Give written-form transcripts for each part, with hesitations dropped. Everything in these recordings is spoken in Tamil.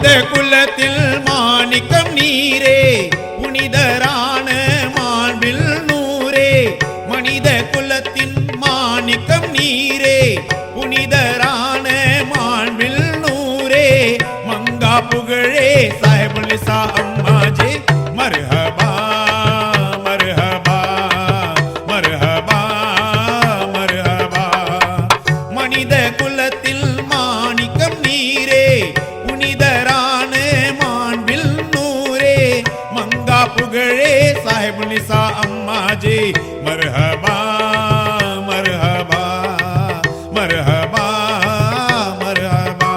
மனித குலத்தில் மாணிக்கம் நீரே புனிதரான மாண்பில் நூரே மனித குலத்தின் மாணிக்கம் நீரே புனிதரான மாண்பில் நூரே மங்கா புகழே சாஹிபுல் நிசா அம்மாஜி மர்ஹபா மர்ஹபா மர்ஹபா மர்ஹபா மனித குலத்தில் மாணிக்கம் நீரே புனிதரான மாண்பில் நூரே மங்கா புகழே சாஹிபுல் நிசா அம்மாஜி மர்ஹபா மர்ஹபா மர்ஹபா மர்ஹபா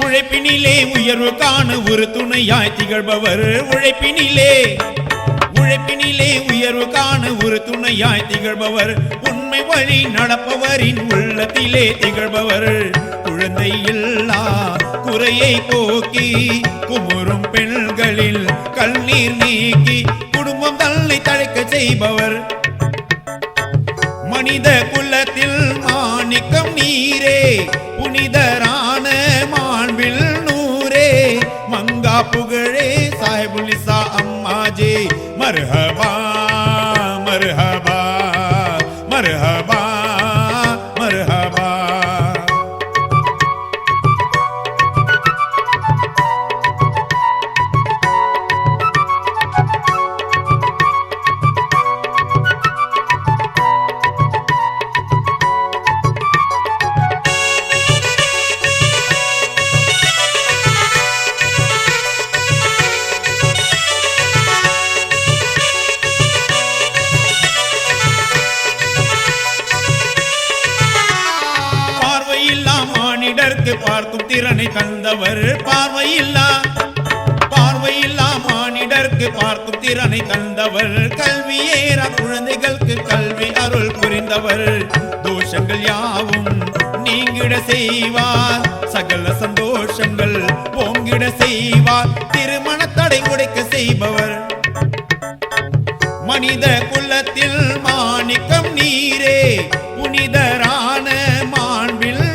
உழைப்பினிலே உயர்வு காண ஒரு துணையாய் திகழ்பவர் உழைப்பினிலே உயர்வு காண ஒரு துணையாய் திகழ்பவர் உண்மை வழி நடப்பவரின் உள்ளத்திலே திகழ்பவர் குழந்தை இல்லா குறையை போக்கி குமுறும் பெண்களில் கண்ணீர் நீக்கி குடும்பம் தன்னை தழைக்க செய்பவர் மனித குலத்தில் மாணிக்கம் நீரே புனிதரான மாண்பில் நூரே மங்கா புகழே சாஹிபுல் நிசா அம்மாஜி மர்ஹபா மர்ஹபா மர்ஹபா மர்ஹபா பார்க்கும் திறனை தந்தவர் பார்வையில்லா மானிடர்க்கு பார்க்கும் திறனை தந்தவர் கல்வியேற குழந்தைகளுக்கு கல்வி அருள் புரிந்தவர் தோஷங்கள் யாவும் நீங்கிட செய்வார் சகல சந்தோஷங்கள் ஓங்கிட செய்வார் திருமண தடை உடைக்க செய்பவர் மனித குலத்தில் மாணிக்கம் நீரே புனிதரான மாண்பில்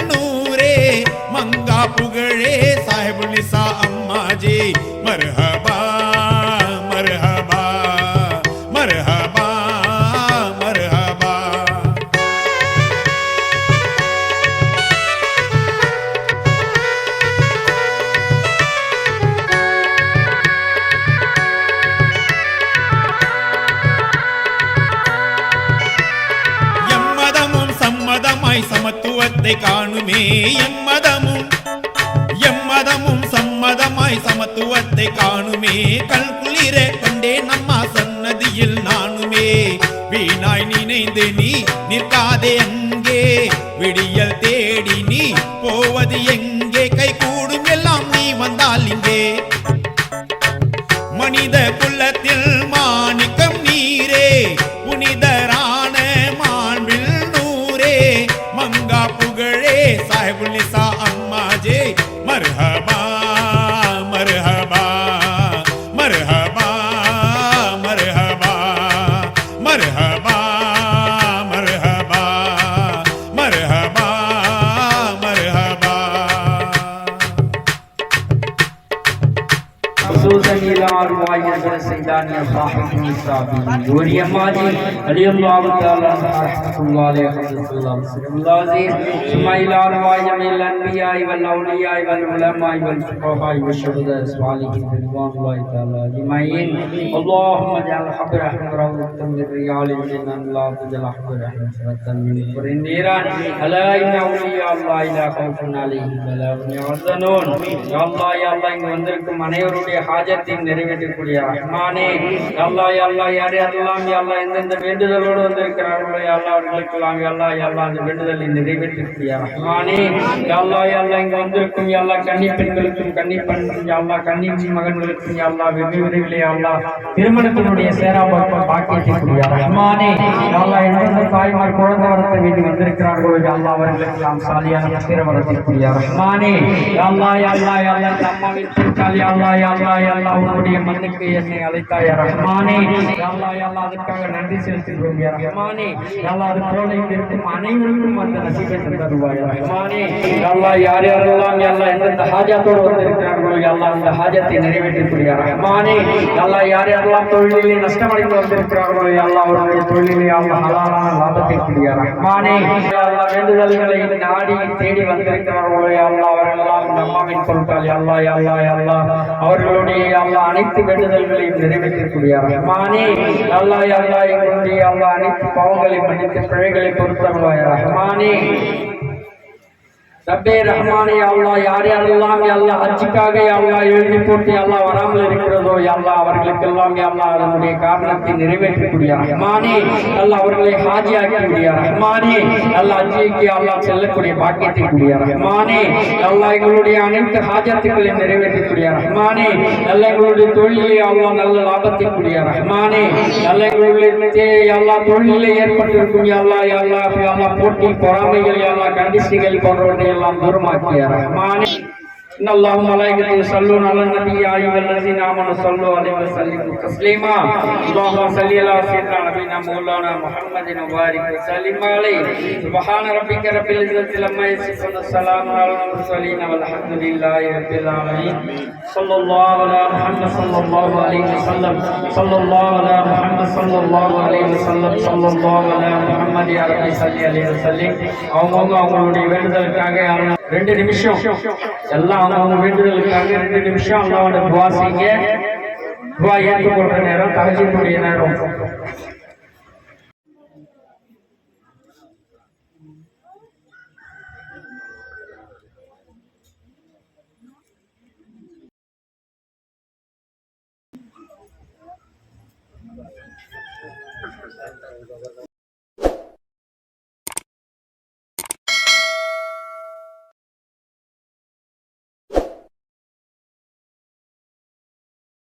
மங்கா புகழே சாஹிபுல் நிசா அம்மாஜி மர்ஹபா மர்ஹபா மர்ஹபா மர்ஹபா எம்மதமும் சம்மதமாய் சமத்துவத்தை காணுமே எம்மதமும் சம்மதமாய் சமத்துவத்தை காணுமே கல்குளிர கண்டே நம்மா சன்னதியில் நானுமே வீணாய் நினைந்து நீ நிற்காதே அங்கே விடியல் தேடி நீ போவது எங்கே கை கூடும் எல்லாம் நீ வந்தால் இங்கே மனித குலத்தில் மாணிக்கம் நீரே புனிதரான மாண்பில் நூரே மங்கா புகழே சாஹிபுல் நிசா அம்மாஜி மர்ஹபா மர்ஹபா மர்ஹபா மர்ஹபா மர்ஹபா மர்ஹபா மர்ஹபா மர்ஹபா خصوصا الى ارواح سيدنا صاحب النصابي وريمادي علي الله تعالى رحمه الله عليه العظيم ثم الى ارواح جميع الانبياء والاولياء والعلماء والفقهاء والشهداء الصالحين رضوان الله تعالى اجمعين اللهم اجعل حبر رحمه روضة من رياض الجنة لا تجعل حبر رحمه سرة من نور النيران الا ان اولياء الله لا خوف عليهم ولا هم يحزنون يا الله இங்கு வந்திருக்கும் அனைவருடைய ஹாஜத்தையும் நிறைவேற்றக்கூடிய ரஹ்மானே அல்லாஹ் யா அல்லாஹ் யார் யாரெல்லாம் யா அல்லாஹ் எந்தெந்த வேண்டுதலோடு வந்திருக்கிறார்களோ யா அல்லாஹ் அவர்களுக்கெல்லாம் யா அல்லாஹ் அந்த வேண்டுதலை நிறைவேற்றக்கூடிய ரஹ்மானே யா அல்லாஹ் இங்கு வந்திருக்கும் யா அல்லாஹ் கன்னி பெண்களுக்கும் கன்னி பெண் யா அல்லாஹ் கன்னி மகன்களுக்கும் யா அல்லாஹ் வெகு விரைவிலே யா அல்லாஹ் திருமணத்தினுடைய சேராபாக்கம் பாக்கியக்கூடிய ரஹ்மானே யா அல்லாஹ் எந்தெந்த தாய்மார் குழந்தை வரத்தை வேண்டி வந்திருக்கிறார்களோ யா அல்லாஹ் அவர்களுக்கெல்லாம் சாலியான பத்திர வரக்கூடிய ரஹ்மானே யா அல்லாஹ் அம்மாவின் திருக்கால் யா அல்லாஹ் உன்னுடைய மண்ணுக்கு என்னை அழைத்தாய் ரஹ்மானே யா அல்லாஹ் அதற்காக நன்றி செலுத்துகிறோம் யா ரஹ்மானே யா அல்லாஹ் அது போல இருக்கும் அனைவருக்கும் அந்த நசீபை தருவாய் ரஹ்மானே யா அல்லாஹ் யார் யாரெல்லாம் யா அல்லாஹ் எந்தெந்த ஹாஜத்தோடு வந்திருக்கிறார்களோ யா அல்லாஹ் அந்த ஹாஜத்தை நிறைவேற்றக்கூடிய ரஹ்மானே யா அல்லாஹ் யார் யாரெல்லாம் தொழிலிலே நஷ்டமடைந்து வந்திருக்கிறார்களோ யா அல்லாஹ் அவருடைய தொழிலிலே யா அல்லாஹ் ஹலாலான லாபத்தை கூடிய ரஹ்மானே யா அல்லாஹ் வேண்டுதல்களை நாடி தேடி வந்திருக்கிறார்களோ யா அல்லாஹ் அவர்களெல்லாம் அம்மாவின் பொருட்கள் யா அல்லாஹ் அவர்களுடைய யா அல்லாஹ் அனைத்து வேண்டுதல்களையும் நிறைவேற்றக்கூடிய ரஹ்மானே யா அல்லாஹ் எங்களுடைய யா அல்லாஹ் அனைத்து பாவங்களை மன்னித்து பிழைகளை பொறுத்தருள்வாய் ரஹ்மானே ரப்பே ரஹ்மானே யா அல்லாஹ் யார் யாரெல்லாம் யா அல்லாஹ் ஹஜ்ஜுக்காக யா அல்லாஹ் எழுதி போட்டு யா அல்லாஹ் வராமல் இருக்கிறதோ யா அல்லாஹ் அவர்களுக்கெல்லாம் யா அல்லாஹ் அதனுடைய காரணத்தை நிறைவேற்றக்கூடிய ரஹ்மானே யா அல்லாஹ் அவர்களை ஹாஜியாக்கக்கூடிய ரஹ்மானே யா அல்லாஹ் ஹஜ்ஜுக்கு யா அல்லாஹ் செல்லக்கூடிய பாக்கியத்தை கூடிய ரஹ்மானே யா அல்லாஹ் எங்களுடைய அனைத்து ஹாஜத்துக்களை நிறைவேற்றக்கூடிய ரஹ்மானே யா அல்லாஹ் எங்களுடைய தொழிலே யா அல்லாஹ் நல்ல லாபத்தை கூடிய ரஹ்மானே யா அல்லாஹ் எங்களுடைய யா அல்லாஹ் தொழிலே ஏற்பட்டிருக்கும் யா அல்லாஹ் போட்டி பொறாமைகள் யா அல்லாஹ் கண்டிஷன்கள் போன்றவற்றை எல்லாம் தூரமாக்கிய ரஹ்மானே إن الله وملائكته يصلون على النبي يا أيها الذين آمنوا صلوا عليه وسلموا تسليما اللهم صل على سيدنا نبينا مولانا محمد وبارك وسلم عليه سبحان ربك رب العزة عما يصفون السلام على المرسلين والحمد لله رب العالمين صلى الله على محمد صلى الله عليه وسلم صلى الله على محمد صلى الله عليه وسلم صلى الله على محمد يا رب صل عليه وسلم அவங்களுடைய வேண்டுதலுக்காக 2 நிமிஷம் எல்லாம் அவங்க வேண்டுதலுக்காக 2 நிமிஷம் அல்லாஹ்வோட துஆ செய்யுங்க. துஆ ஏற்றுக்கொள்ற நேரம் தஹஜ்ஜுடைய நேரம்.